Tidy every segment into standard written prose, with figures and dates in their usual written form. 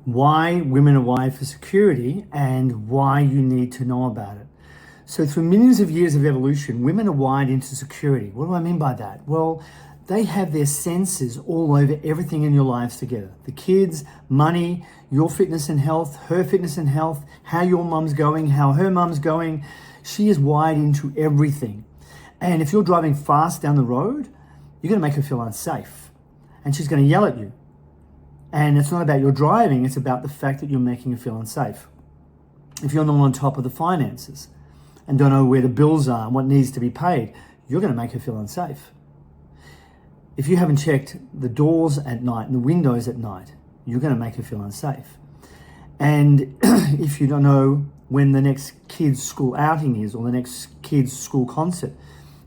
why women are wired for security and why you need to know about it. So through millions of years of evolution, women are wired into security. What do I mean by that? Well, they have their senses all over everything in your lives together. The kids, money, your fitness and health, her fitness and health, how your mum's going, how her mum's going. She is wired into everything. And if you're driving fast down the road, you're going to make her feel unsafe. And she's going to yell at you. And it's not about your driving, it's about the fact that you're making her feel unsafe. If you're not on top of the finances and don't know where the bills are and what needs to be paid, you're going to make her feel unsafe. If you haven't checked the doors at night and the windows at night, you're going to make her feel unsafe. And if you don't know when the next kids' school outing is or the next kids' school concert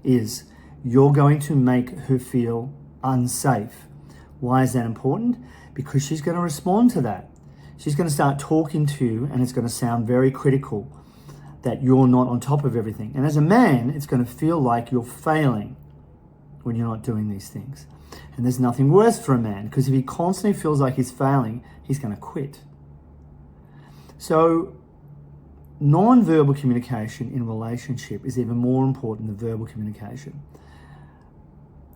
is, you're going to make her feel unsafe. Why is that important? Because she's going to respond to that. She's going to start talking to you and it's going to sound very critical that you're not on top of everything. And as a man, it's going to feel like you're failing when you're not doing these things. And there's nothing worse for a man, because if he constantly feels like he's failing, he's going to quit. So non-verbal communication in a relationship is even more important than verbal communication.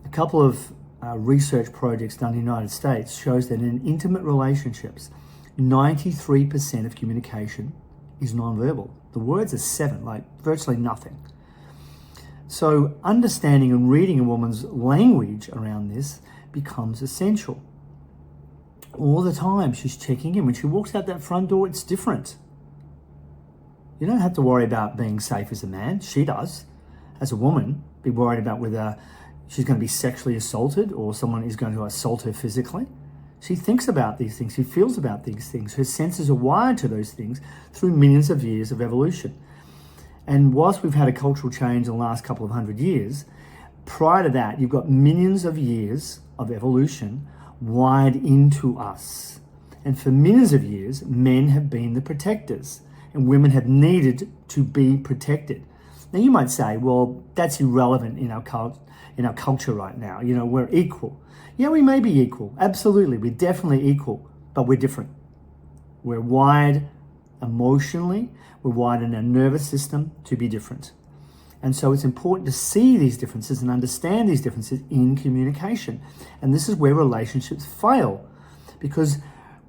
A couple of research projects done in the United States shows that in intimate relationships, 93% of communication is non-verbal. The words are 7, like virtually nothing. So understanding and reading a woman's language around this becomes essential. All the time she's checking in. When she walks out that front door, it's different. You don't have to worry about being safe as a man. She does. As a woman, be worried about whether she's going to be sexually assaulted or someone is going to assault her physically. She thinks about these things. She feels about these things. Her senses are wired to those things through millions of years of evolution. And whilst we've had a cultural change in the last couple of 100 years, prior to that, you've got millions of years of evolution wired into us. And for millions of years, men have been the protectors and women have needed to be protected. Now you might say, well, that's irrelevant in our culture right now. You know, we're equal. Yeah, we may be equal. Absolutely, we're definitely equal, but we're different. We're wired emotionally, we're wired in our nervous system to be different. And so it's important to see these differences and understand these differences in communication. And this is where relationships fail. Because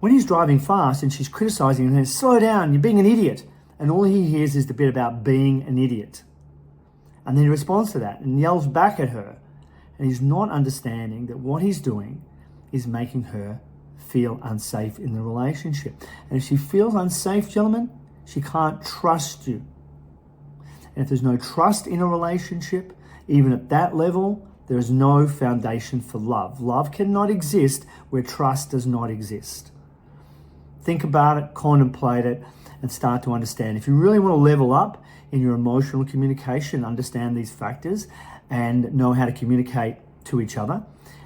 when he's driving fast and she's criticizing him, slow down, you're being an idiot. And all he hears is the bit about being an idiot. And then he responds to that and yells back at her. And he's not understanding that what he's doing is making her feel unsafe in the relationship. And if she feels unsafe, gentlemen, she can't trust you. And if there's no trust in a relationship, even at that level, there is no foundation for love. Love cannot exist where trust does not exist. Think about it, contemplate it, and start to understand. If you really want to level up in your emotional communication, understand these factors and know how to communicate to each other.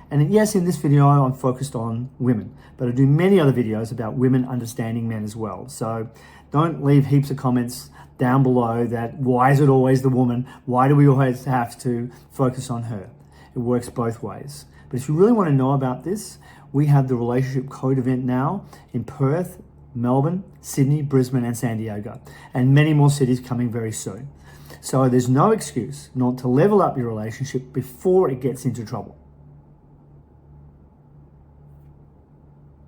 And yes, in this video, I'm focused on women, but I do many other videos about women understanding men as well. So don't leave heaps of comments down below that why is it always the woman? Why do we always have to focus on her? It works both ways. But if you really want to know about this, we have the Relationship Code event now in Perth, Melbourne, Sydney, Brisbane, and San Diego, and many more cities coming very soon. So there's no excuse not to level up your relationship before it gets into trouble.